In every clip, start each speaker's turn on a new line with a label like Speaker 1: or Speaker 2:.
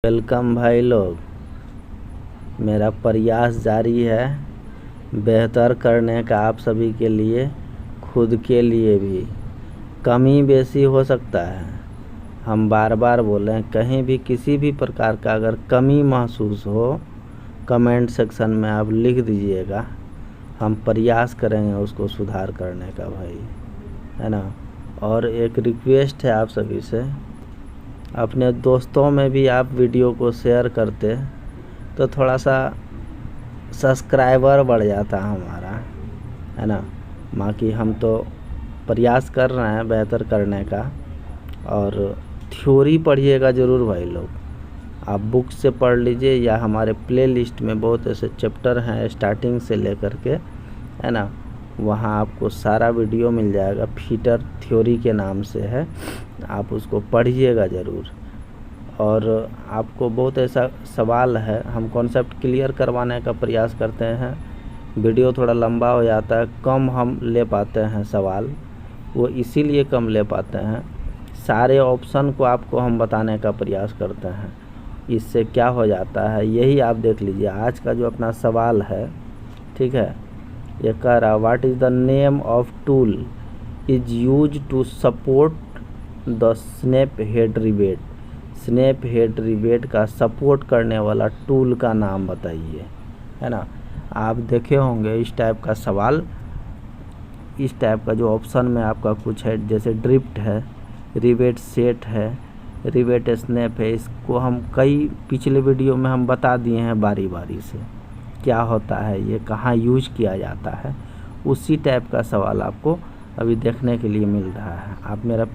Speaker 1: Welcome भाई लोग। मेरा प्रयास जारी है बेहतर करने का आप सभी के लिए, खुद के लिए भी। कमी बेसी हो सकता है, हम बार बार बोलें, कहीं भी किसी भी प्रकार का अगर कमी महसूस हो कमेंट सेक्शन में आप लिख दीजिएगा, हम प्रयास करेंगे उसको सुधार करने का भाई, है ना। और एक रिक्वेस्ट है आप सभी से, अपने दोस्तों में भी आप वीडियो को शेयर करते तो थोड़ा सा सब्सक्राइबर बढ़ जाता हमारा, है ना। बाकी हम तो प्रयास कर रहे हैं बेहतर करने का। और थ्योरी पढ़िएगा ज़रूर भाई लोग, आप बुक से पढ़ लीजिए या हमारे प्लेलिस्ट में बहुत ऐसे चैप्टर हैं स्टार्टिंग से लेकर के, है ना। वहाँ आपको सारा वीडियो मिल जाएगा, फीटर थ्योरी के नाम से है, आप उसको पढ़िएगा ज़रूर। और आपको बहुत ऐसा सवाल है, हम कॉन्सेप्ट क्लियर करवाने का प्रयास करते हैं, वीडियो थोड़ा लंबा हो जाता है, कम हम ले पाते हैं सवाल, वो इसीलिए कम ले पाते हैं, सारे ऑप्शन को आपको हम बताने का प्रयास करते हैं। इससे क्या हो जाता है यही आप देख लीजिए। आज का जो अपना सवाल है, ठीक है, ये कह रहा what is the name of tool is use to support the snap head rivet. Snap head rivet का सपोर्ट करने वाला टूल का नाम बताइए, है ना। आप देखे होंगे इस टाइप का सवाल, इस टाइप का जो ऑप्शन में आपका कुछ है, जैसे ड्रिफ्ट है, रिवेट सेट है, रिवेट स्नैप है। इसको हम कई पिछले वीडियो में हम बता दिए हैं बारी बारी से क्या होता है, ये कहाँ यूज किया जाता है। उसी टाइप का सवाल आपको अभी देखने के लिए मिल रहा है। आप मेरा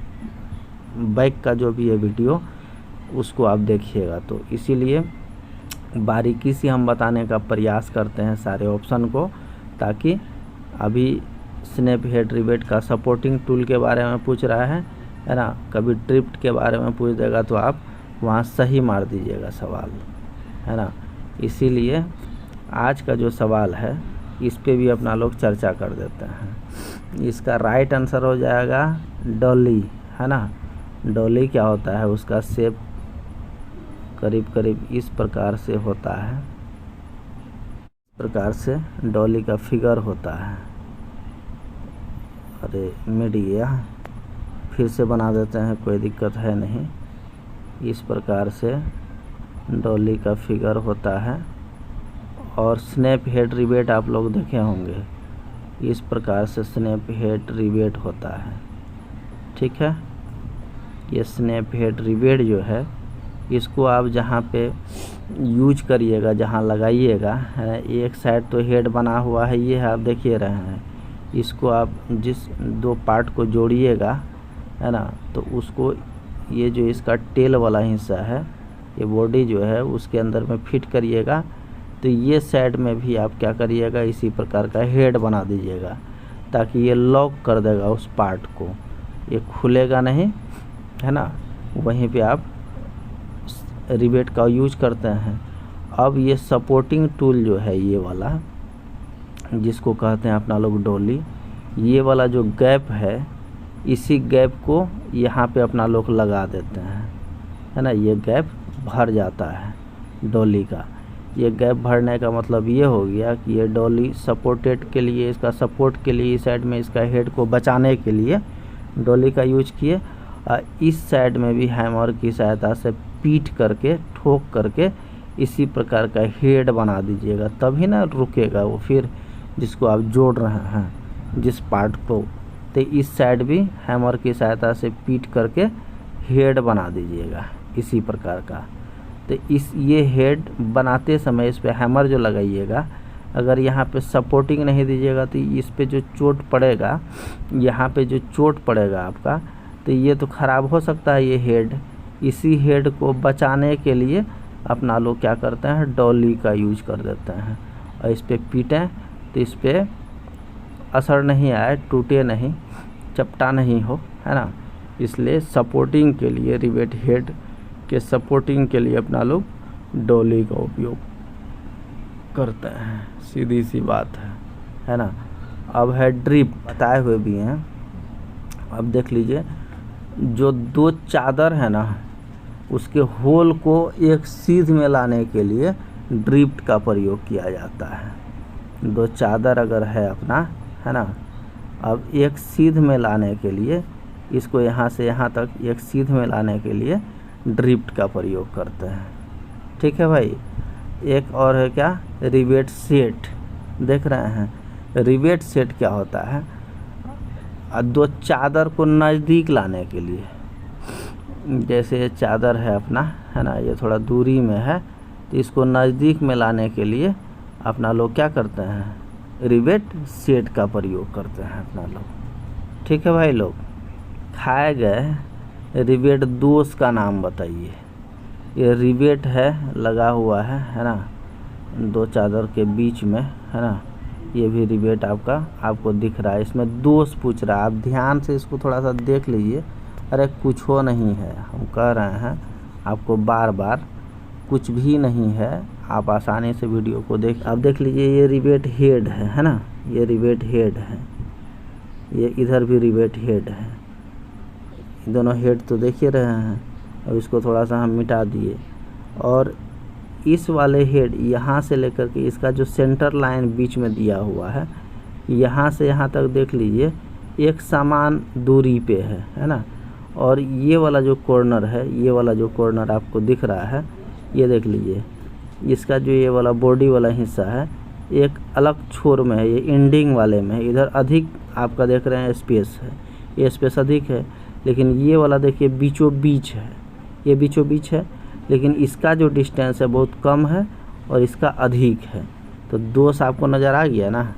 Speaker 1: बैक का जो भी है वीडियो उसको आप देखिएगा, तो इसीलिए बारीकी से हम बताने का प्रयास करते हैं सारे ऑप्शन को, ताकि अभी स्नैप हेड रिवेट का सपोर्टिंग टूल के बारे में पूछ रहा है ना, कभी ड्रिफ्ट के बारे में पूछ देगा तो आप वहाँ सही मार दीजिएगा सवाल, है ना। इसीलिए आज का जो सवाल है इस पे भी अपना लोग चर्चा कर देते हैं। इसका राइट आंसर हो जाएगा डॉली, है ना। डॉली क्या होता है, उसका शेप करीब करीब इस प्रकार से होता है, इस प्रकार से डॉली का फिगर होता है। अरे मीडिया फिर से बना देते हैं, कोई दिक्कत है नहीं। इस प्रकार से डॉली का फिगर होता है। और स्नैप हेड रिवेट आप लोग देखे होंगे, इस प्रकार से स्नैप हेड रिवेट होता है, ठीक है। ये स्नैप हेड रिवेट जो है, इसको आप जहाँ पे यूज करिएगा, जहाँ लगाइएगा, है एक साइड तो हेड बना हुआ है, ये है आप देखिए रहे हैं, इसको आप जिस दो पार्ट को जोड़िएगा, है ना, तो उसको ये जो इसका टेल वाला हिस्सा है, ये बॉडी जो है उसके अंदर में फिट करिएगा, तो ये साइड में भी आप क्या करिएगा, इसी प्रकार का हेड बना दीजिएगा, ताकि ये लॉक कर देगा उस पार्ट को, ये खुलेगा नहीं, है ना। वहीं पे आप रिवेट का यूज करते हैं। अब ये सपोर्टिंग टूल जो है, ये वाला जिसको कहते हैं अपना लोग डॉली, ये वाला जो गैप है, इसी गैप को यहाँ पे अपना लोग लगा देते हैं, है ना। ये गैप भर जाता है डॉली का। ये गैप भरने का मतलब ये हो गया कि ये डॉली सपोर्टेड के लिए, इसका सपोर्ट के लिए इस साइड में इसका हेड को बचाने के लिए डॉली का यूज किए। इस साइड में भी हैमर की सहायता से पीट करके, ठोक करके इसी प्रकार का हेड बना दीजिएगा, तभी ना रुकेगा वो फिर जिसको आप जोड़ रहे हैं जिस पार्ट को। तो इस साइड भी हैमर की सहायता से पीट करके हेड बना दीजिएगा इसी प्रकार का। तो ये हेड बनाते समय इस पे हैमर जो लगाइएगा, अगर यहाँ पे सपोर्टिंग नहीं दीजिएगा तो इस पे जो चोट पड़ेगा, यहाँ पे जो चोट पड़ेगा आपका, तो ये तो ख़राब हो सकता है ये हेड। इसी हेड को बचाने के लिए अपना लोग क्या करते हैं, डॉली का यूज कर देते हैं, और इस पे पीटें तो इस पे असर नहीं आए, टूटे नहीं, चपटा नहीं हो, है ना। इसलिए सपोर्टिंग के लिए, रिवेट हेड के सपोर्टिंग के लिए अपना लोग डॉली का उपयोग करते हैं, सीधी सी बात है ना। अब है ड्रिफ्ट, बताए हुए भी हैं। अब देख लीजिए, जो दो चादर है ना, उसके होल को एक सीध में लाने के लिए ड्रिफ्ट का प्रयोग किया जाता है। 2 चादर अगर है अपना, है ना, अब एक सीध में लाने के लिए इसको यहाँ से यहाँ तक एक सीध में लाने के लिए ड्रिफ्ट का प्रयोग करते हैं। ठीक है भाई। एक और है क्या, रिवेट सेट। देख रहे हैं रिवेट सेट क्या होता है, 2 चादर को नज़दीक लाने के लिए, जैसे ये चादर है अपना, है ना, ये थोड़ा दूरी में है, तो इसको नज़दीक में लाने के लिए अपना लोग क्या करते हैं, रिवेट सेट का प्रयोग करते हैं अपना लोग। ठीक है भाई लोग। खाए गए रिवेट दोष का नाम बताइए। ये रिवेट है लगा हुआ है ना, 2 चादर के बीच में, है ना, ये भी रिवेट आपको दिख रहा है। इसमें दोष पूछ रहा है, आप ध्यान से इसको थोड़ा सा देख लीजिए। अरे कुछ हो नहीं है, हम कह रहे हैं आपको बार बार, कुछ भी नहीं है, आप आसानी से वीडियो को आप देख लीजिए। ये रिवेट हेड है ना, ये रिवेट हेड है, ये इधर भी रिवेट हेड है, दोनों हेड तो देख ही रहे हैं। अब इसको थोड़ा सा हम मिटा दिए, और इस वाले हेड यहाँ से लेकर के इसका जो सेंटर लाइन बीच में दिया हुआ है, यहाँ से यहाँ तक देख लीजिए एक समान दूरी पे है ना। और ये वाला जो कॉर्नर है, ये वाला जो कॉर्नर आपको दिख रहा है, ये देख लीजिए, इसका जो ये वाला बॉडी वाला हिस्सा है एक अलग छोर में है, ये एंडिंग वाले में है। इधर अधिक आपका देख रहे हैं स्पेस है, ये स्पेस अधिक है, लेकिन ये वाला देखिए बीचों बीच है, ये बीचों बीच है, लेकिन इसका जो डिस्टेंस है बहुत कम है और इसका अधिक है। तो दोष आपको नज़र आ गया ना।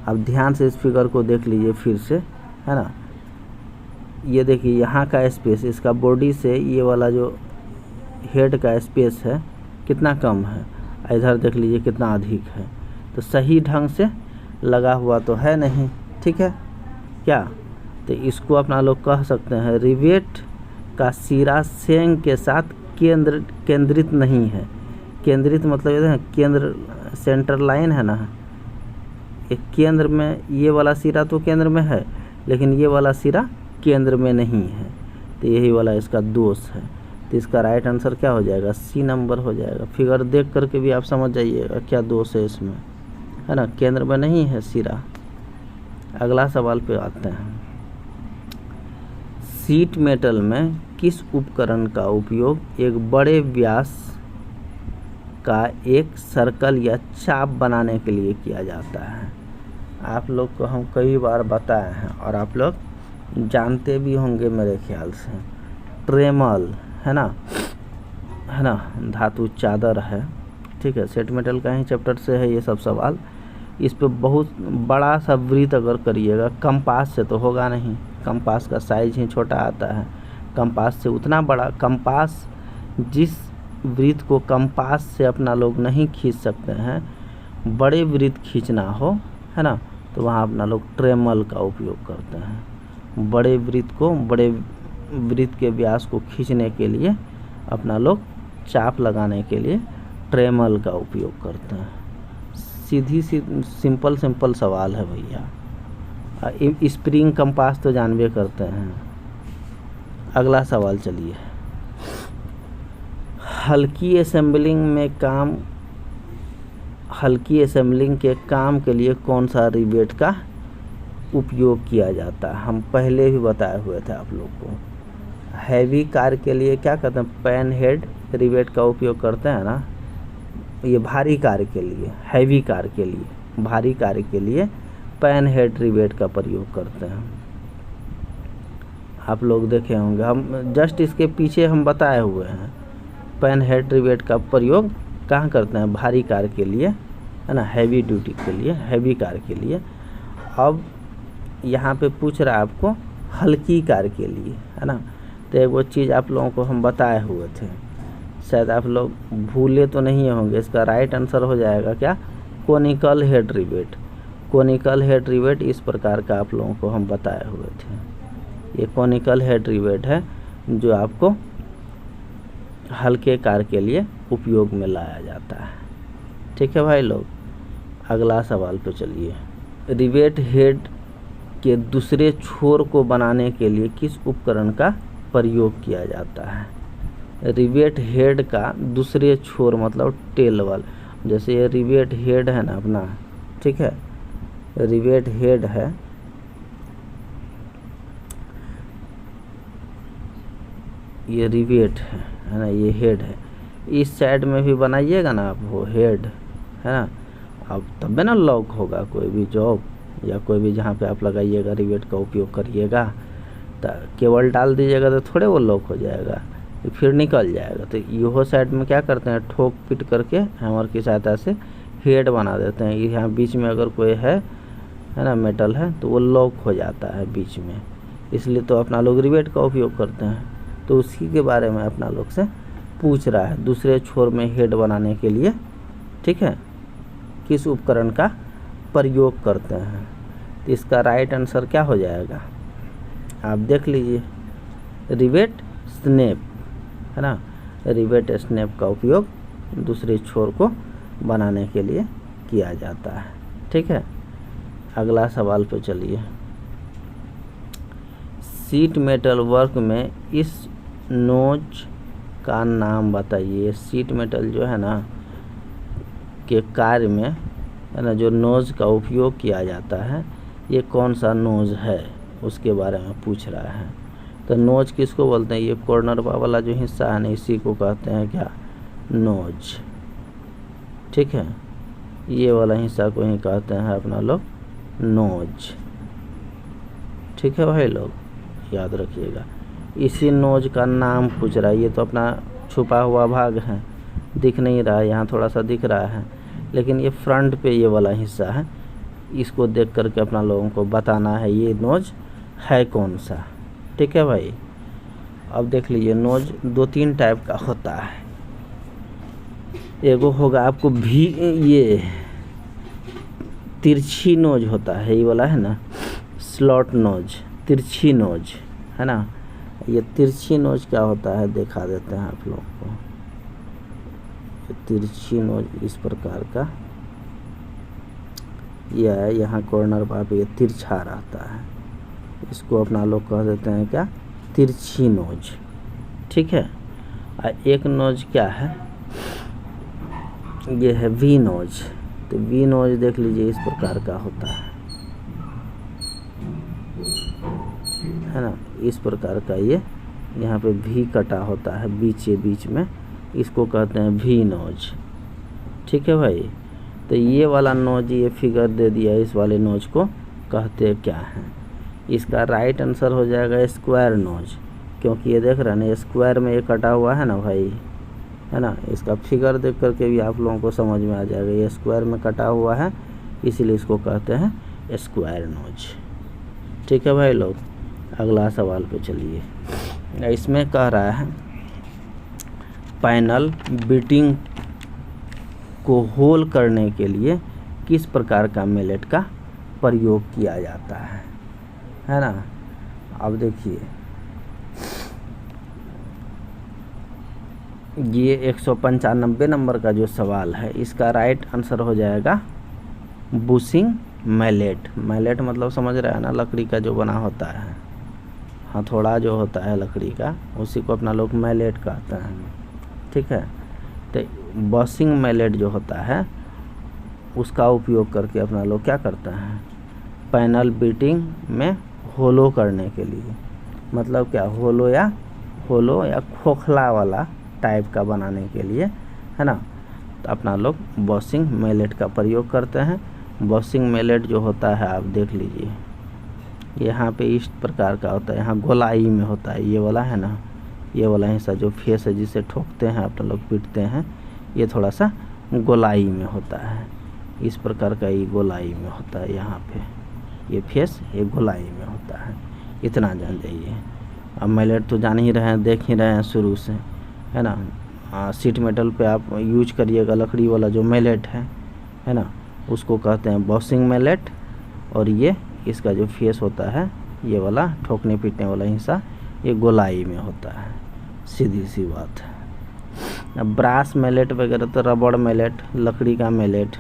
Speaker 1: अब ध्यान से इस फिगर को देख लीजिए फिर से, है ना। ये देखिए यहाँ का स्पेस इसका बॉडी से ये वाला जो हेड का स्पेस है कितना कम है, इधर देख लीजिए कितना अधिक है। तो सही ढंग से लगा हुआ तो है नहीं, ठीक है क्या। तो इसको अपना लोग कह सकते हैं रिवेट का सिरा सेंग के साथ केंद्रित नहीं है। केंद्रित मतलब ये है केंद्र, सेंटर लाइन है ना, एक केंद्र में, ये वाला सिरा तो केंद्र में है, लेकिन ये वाला सिरा केंद्र में नहीं है। तो यही वाला इसका दोष है। तो इसका राइट आंसर क्या हो जाएगा, सी नंबर हो जाएगा। फिगर देख करके भी आप समझ जाइएगा क्या दोष है इसमें, है ना, केंद्र में नहीं है सिरा। अगला सवाल पे आते हैं। शीट मेटल में किस उपकरण का उपयोग एक बड़े व्यास का एक सर्कल या चाप बनाने के लिए किया जाता है। आप लोग को हम कई बार बताए हैं और आप लोग जानते भी होंगे मेरे ख्याल से। ट्रेमल है ना, धातु चादर है, ठीक है, सेट मेटल का ही चैप्टर से है ये सब सवाल। इस पे बहुत बड़ा सा वृत्त अगर करिएगा, कंपास से तो होगा नहीं, कंपास का साइज ही छोटा आता है, कंपास से उतना बड़ा, कंपास जिस वृत्त को कंपास से अपना लोग नहीं खींच सकते हैं, बड़े वृत्त खींचना हो, है ना, तो वहाँ अपना लोग ट्रेमल का उपयोग करते हैं। बड़े वृत्त को, बड़े वृत्त के व्यास को खींचने के लिए अपना लोग चाप लगाने के लिए ट्रेमल का उपयोग करते हैं। सीधी सिंपल सवाल है भैया। स्प्रिंग कंपास तो जानबे करते हैं। अगला सवाल चलिए। हल्की असेंबलिंग के काम के लिए कौन सा रिवेट का उपयोग किया जाता है। हम पहले भी बताए हुए थे आप लोग को। हैवी कार के लिए क्या करते हैं, पैन हेड रिवेट का उपयोग करते हैं ना। ये भारी कार के लिए, हैवी कार के लिए, भारी कार के लिए पैन हेड रिवेट का प्रयोग करते हैं। आप लोग देखे होंगे, हम जस्ट इसके पीछे हम बताए हुए हैं। पैन हेड रिवेट का प्रयोग कहाँ करते हैं, भारी कार के लिए, है ना, हैवी ड्यूटी के लिए, हैवी कार के लिए। अब यहाँ पे पूछ रहा है आपको हल्की कार के लिए, है ना। तो एक वो चीज़ आप लोगों को हम बताए हुए थे, शायद आप लोग भूले तो नहीं होंगे। इसका राइट आंसर हो जाएगा क्या, conical head rivet. Conical head rivet इस प्रकार का आप लोगों को हम बताए हुए थे। ये कोनिकल हेड रिवेट है जो आपको हल्के कार के लिए उपयोग में लाया जाता है। ठीक है भाई लोग। अगला सवाल पे चलिए। रिवेट हेड के दूसरे छोर को बनाने के लिए किस उपकरण का प्रयोग किया जाता है। रिवेट हेड का दूसरे छोर मतलब टेल वाला, जैसे ये रिवेट हेड है ना अपना, ठीक है, रिवेट हेड है, ये रिवेट है ना, ये हेड है। इस साइड में भी बनाइएगा ना आप वो हेड, है ना, अब तब ना लॉक होगा कोई भी जॉब या कोई भी जहाँ पे आप लगाइएगा रिवेट का उपयोग करिएगा, तो केबल डाल दीजिएगा तो थोड़े वो लॉक हो जाएगा, फिर निकल जाएगा। तो यो साइड में क्या करते हैं, ठोक पीट करके हैमर की सहायता से हेड बना देते हैं। यहाँ बीच में अगर कोई है ना मेटल है तो वो लॉक हो जाता है बीच में, इसलिए तो अपना लोग रिवेट का उपयोग करते हैं। तो उसी के बारे में अपना लोग से पूछ रहा है, दूसरे छोर में हेड बनाने के लिए, ठीक है, किस उपकरण का प्रयोग करते हैं। तो इसका राइट आंसर क्या हो जाएगा, आप देख लीजिए, रिवेट स्नैप, है ना, रिवेट स्नैप का उपयोग दूसरे छोर को बनाने के लिए किया जाता है। ठीक है, अगला सवाल पे चलिए। सीट मेटल वर्क में इस नोज का नाम बताइए। सीट मेटल जो है ना के कार्य में, है ना, जो नोज का उपयोग किया जाता है, ये कौन सा नोज है उसके बारे में पूछ रहा है। तो नोज किसको बोलते हैं, ये कॉर्नर वाला जो हिस्सा है ना, इसी को कहते हैं क्या, नोज। ठीक है, ये वाला हिस्सा को ही कहते हैं अपना लोग नोज। ठीक है भाई लोग, याद रखिएगा। इसी नोज का नाम पूछ रहा है। ये तो अपना छुपा हुआ भाग है, दिख नहीं रहा है, यहाँ थोड़ा सा दिख रहा है, लेकिन ये फ्रंट पे ये वाला हिस्सा है, इसको देख करके अपना लोगों को बताना है ये नोज है कौन सा। ठीक है भाई, अब देख लीजिए, नोज 2-3 टाइप का होता है। एगो होगा आपको भी, ये तिरछी नोज होता है, ये वाला है ना, स्लॉट नोज, तिरछी नोज, है ना। ये तिरछी नोज क्या होता है दिखा देते हैं आप लोगों को। तिरछी नोज इस प्रकार का यह है, यहाँ कॉर्नर पर ये तिरछा रहता है, इसको अपना लोग कह देते हैं क्या, तिरछी नोज। ठीक है, एक नोज क्या है, ये है वी नोज। तो वी नोज देख लीजिए इस प्रकार का होता है ना, इस प्रकार का ये यहाँ पे भी कटा होता है बीच में, इसको कहते हैं वी नोज। ठीक है भाई, तो ये वाला नोज, ये फिगर दे दिया, इस वाले नोज को कहते क्या हैं। इसका राइट आंसर हो जाएगा स्क्वायर नोज, क्योंकि ये देख रहे हैं ना, स्क्वायर में ये कटा हुआ है ना भाई, है ना। इसका फिगर देख करके भी आप लोगों को समझ में आ जाएगा, ये स्क्वायर में कटा हुआ है, इसीलिए इसको कहते हैं स्क्वायर नोज। ठीक है भाई लोग, अगला सवाल पे चलिए। इसमें कह रहा है पैनल बीटिंग को होल करने के लिए किस प्रकार का मेलेट का प्रयोग किया जाता है ना। अब देखिए, ये 195 नंबर का जो सवाल है, इसका राइट आंसर हो जाएगा बुशिंग मैलेट। मैलेट मतलब समझ रहा है ना, लकड़ी का जो बना होता है, हथौड़ा जो होता है लकड़ी का, उसी को अपना लोग मैलेट कहते हैं। ठीक है, तो बशिंग मैलेट जो होता है उसका उपयोग करके अपना लोग क्या करता है, पैनल बीटिंग में होलो करने के लिए, मतलब क्या, होलो या खोखला वाला टाइप का बनाने के लिए, है ना, तो अपना लोग बशिंग मैलेट का प्रयोग करते हैं। बशिंग मैलेट जो होता है आप देख लीजिए, यहाँ पे इस प्रकार का होता है, यहाँ गोलाई में होता है, ये वाला है ना, ये वाला हिस्सा जो फेस है जिसे ठोकते हैं अपना लोग, पीटते हैं, ये थोड़ा सा गोलाई में होता है, इस प्रकार का ये गोलाई में होता है। यहाँ पे ये फेस ये गोलाई में होता है, इतना जान जाइए। अब मैलेट तो जान ही रहे हैं, देख ही रहे हैं शुरू से, है ना। सीट मेटल पे आप यूज करिएगा लकड़ी वाला जो मैलेट है ना, उसको कहते हैं बशिंग मैलेट। और ये इसका जो फेस होता है, ये वाला ठोकने पीटने वाला हिस्सा, ये गोलाई में होता है, सीधी सी बात है। अब ब्रास मैलेट वगैरह तो रबड़ मैलेट, लकड़ी का मैलेट,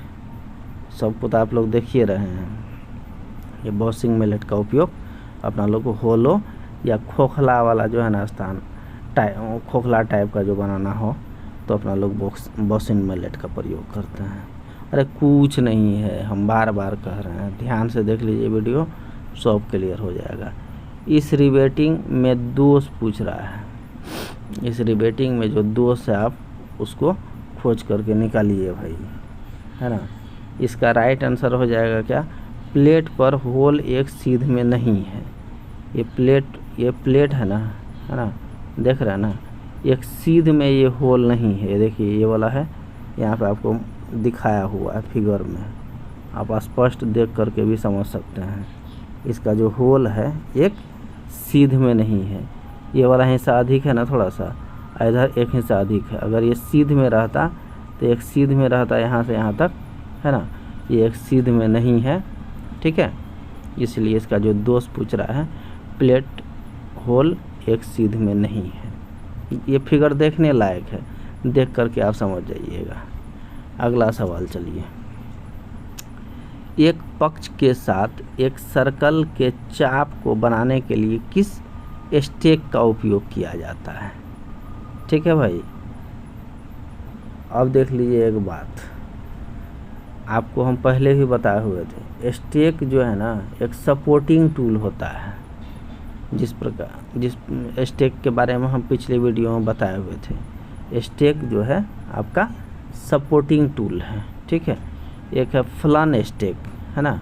Speaker 1: सब कुछ आप लोग देखिए रहे हैं। ये बशिंग मैलेट का उपयोग अपना लोग होलो या खोखला वाला जो है ना स्थान खोखला टाइप का जो बनाना हो तो अपना लोग बॉस इनलेट का प्रयोग करते हैं। अरे कुछ नहीं है, हम बार बार कह रहे हैं, ध्यान से देख लीजिए वीडियो, सब क्लियर हो जाएगा। इस रिवेटिंग में दोष पूछ रहा है, इस रिवेटिंग में जो दोष है आप उसको खोज करके निकालिए भाई, है ना। इसका राइट आंसर हो जाएगा क्या, प्लेट पर होल एक सीध में नहीं है। ये प्लेट है ना, है ना, देख रहे हैं ना, एक सीध में ये होल नहीं है। देखिए ये वाला है, यहाँ पे आपको दिखाया हुआ है फिगर में, आप स्पष्ट देख करके भी समझ सकते हैं। इसका जो होल है एक सीध में नहीं है। ये वाला हिस्सा अधिक है ना थोड़ा सा, इधर एक हिस्सा अधिक है। अगर ये सीध में रहता तो एक सीध में रहता यहाँ से यहाँ तक, है ना। ये एक सीध में नहीं है, ठीक है, इसलिए इसका जो दोष पूछ रहा है प्लेट होल एक सीध में नहीं है। ये फिगर देखने लायक है, देख करके आप समझ जाइएगा। अगला सवाल चलिए, एक पक्ष के साथ एक सर्कल के चाप को बनाने के लिए किस स्टेक का उपयोग किया जाता है। ठीक है भाई, अब देख लीजिए एक बात, आपको हम पहले भी बताए हुए थे, स्टेक जो है ना एक सपोर्टिंग टूल होता है। जिस स्टेक के बारे में हम पिछले वीडियो में बताए हुए थे, स्टेक जो है आपका सपोर्टिंग टूल है, ठीक है। एक है फ्लन स्टेक, है ना,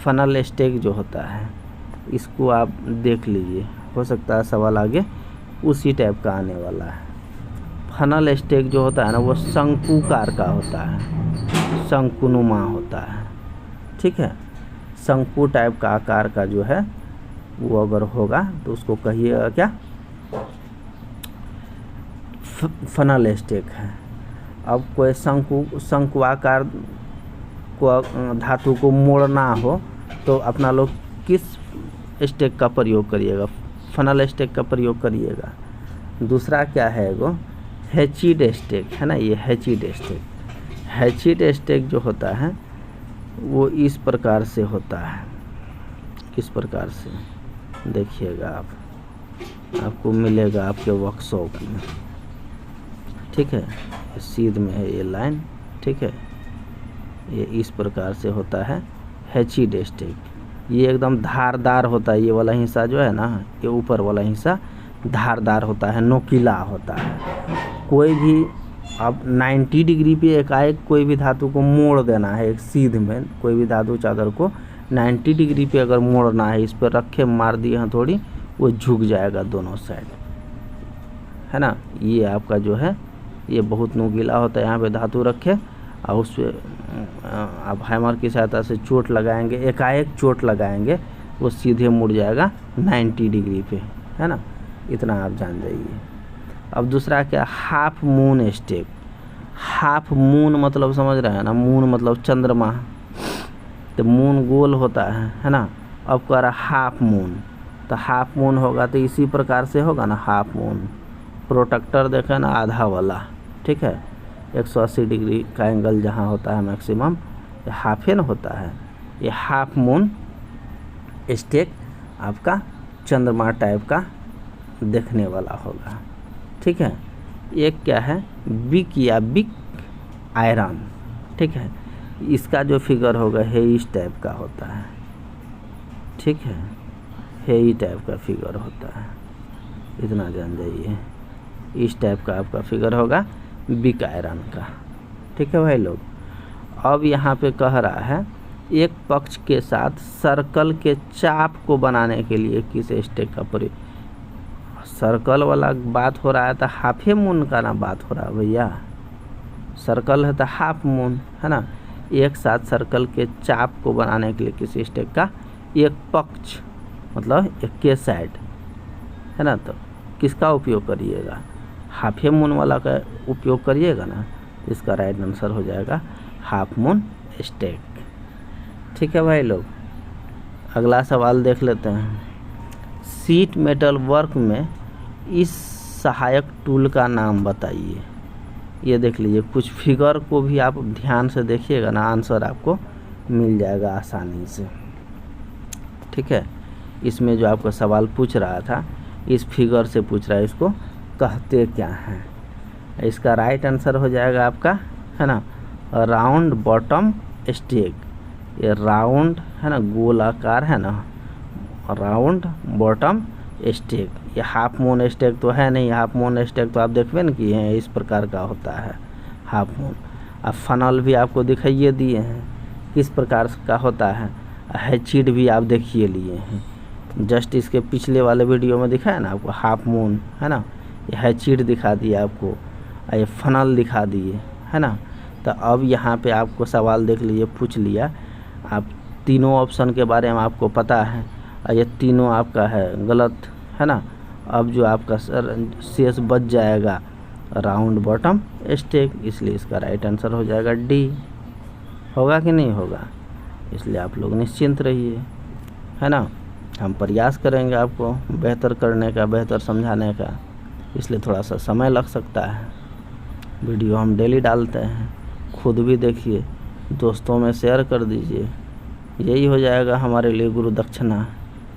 Speaker 1: फनल स्टेक जो होता है, इसको आप देख लीजिए, हो सकता है सवाल आगे उसी टाइप का आने वाला है। फनल स्टेक जो होता है ना वो शंकुकार का होता है, शंकुनुमा होता है, ठीक है। शंकु टाइप का आकार का जो है वो अगर होगा तो उसको कहिएगा क्या, फनल स्टेक है। अब कोई शंकुआकार को धातु को मोड़ना हो तो अपना लोग किस स्टेक का प्रयोग करिएगा, फनल स्टेक का प्रयोग करिएगा। दूसरा क्या है वो हैचिड स्टेक, है ना, ये हैचिड स्टेक। हैचिड स्टेक जो होता है वो इस प्रकार से होता है, किस प्रकार से देखिएगा आप, आपको मिलेगा आपके वर्कशॉप में, ठीक है। सीध में है ये लाइन, ठीक है, ये इस प्रकार से होता है हैचिड स्टेक। ये एकदम धारदार होता है, ये वाला हिस्सा जो है ना, ये ऊपर वाला हिस्सा धारदार होता है, नोकीला होता है। कोई भी अब 90 डिग्री पे एकाएक कोई भी धातु को मोड़ देना है, एक सीध में कोई भी धातु चादर को 90 डिग्री पे अगर मोड़ना है, इस पर रखे मार दिए हैं थोड़ी, वो झुक जाएगा दोनों साइड, है ना। ये आपका जो है ये बहुत नुकीला होता है, यहाँ पे धातु रखे और उस पर आप हैमर की सहायता से चोट लगाएंगे, एकाएक चोट लगाएंगे, वो सीधे मुड़ जाएगा 90 डिग्री पे, है ना। इतना आप जान जाइए। अब दूसरा क्या, half moon stake. Half moon मतलब समझ रहे हैं ना, मून मतलब चंद्रमा, तो मून गोल होता है ना। अब कह रहा हाफ मून, तो हाफ मून होगा तो इसी प्रकार से होगा ना, हाफ मून। प्रोटेक्टर देखें ना आधा वाला, ठीक है, 180 डिग्री का एंगल जहाँ होता है मैक्सिमम, ये हाफ न होता है। ये हाफ मून स्टेक आपका चंद्रमा टाइप का देखने वाला होगा, ठीक है। एक क्या है, बिग या बिग आयरन, ठीक है, इसका जो फिगर होगा है इस टाइप का होता है, ठीक है इस टाइप का फिगर होता है, इतना जान जाइए। इस टाइप का आपका फिगर होगा बिग आयरन का, ठीक है भाई लोग। अब यहाँ पे कह रहा है एक पक्ष के साथ सर्कल के चाप को बनाने के लिए किस स्टेक का प्रयोग। सर्कल वाला बात हो रहा है तो हाफे मून का ना बात हो रहा है भैया, सर्कल है तो हाफ मून, है ना। एक साथ सर्कल के चाप को बनाने के लिए किसी स्टेक का एक पक्ष मतलब एक के साइड, है ना, तो किसका उपयोग करिएगा, हाफे मून वाला का उपयोग करिएगा ना। इसका राइट आंसर हो जाएगा हाफ मून स्टेक, ठीक है भाई लोग। अगला सवाल देख लेते हैं, सीट मेटल वर्क में इस सहायक टूल का नाम बताइए। ये देख लीजिए, कुछ फिगर को भी आप ध्यान से देखिएगा ना, आंसर आपको मिल जाएगा आसानी से, ठीक है। इसमें जो आपका सवाल पूछ रहा था इस फिगर से पूछ रहा है, इसको कहते क्या हैं। इसका राइट आंसर हो जाएगा आपका, है ना, राउंड बॉटम स्टेक। ये राउंड है ना, गोल आकार है ना, राउंड बॉटम स्टेक। ये हाफ मून स्टेक तो है नहीं, हाफ मून स्टेक तो आप देखबे न किए हैं, इस प्रकार का होता है हाफ मून। अब फनल भी आपको दिखाइए दिए हैं किस प्रकार का होता है। हैचिड भी आप देखिए लिए हैं, जस्ट इसके पिछले वाले वीडियो में दिखाया ना आपको हाफ मून, है ना, ये हैचिड दिखा दिया आपको, ये फनल दिखा दिए, है ना। तो अब यहाँ पे आपको सवाल देख लीजिए, पूछ लिया आप तीनों ऑप्शन के बारे में आपको पता है, और ये तीनों आपका है गलत, है ना। अब जो आपका शेष बच जाएगा राउंड बॉटम स्टेक, इसलिए इसका राइट आंसर हो जाएगा डी। होगा कि नहीं होगा, इसलिए आप लोग निश्चिंत रहिए, है ना। हम प्रयास करेंगे आपको बेहतर करने का, बेहतर समझाने का, इसलिए थोड़ा सा समय लग सकता है। वीडियो हम डेली डालते हैं, खुद भी देखिए, दोस्तों में शेयर कर दीजिए, यही हो जाएगा हमारे लिए गुरु दक्षिणा।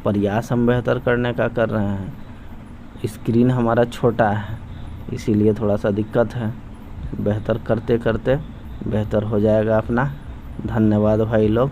Speaker 1: प्रयास हम बेहतर करने का कर रहे हैं, स्क्रीन हमारा छोटा है इसीलिए थोड़ा सा दिक्कत है, बेहतर करते करते बेहतर हो जाएगा अपना। धन्यवाद भाई लोग।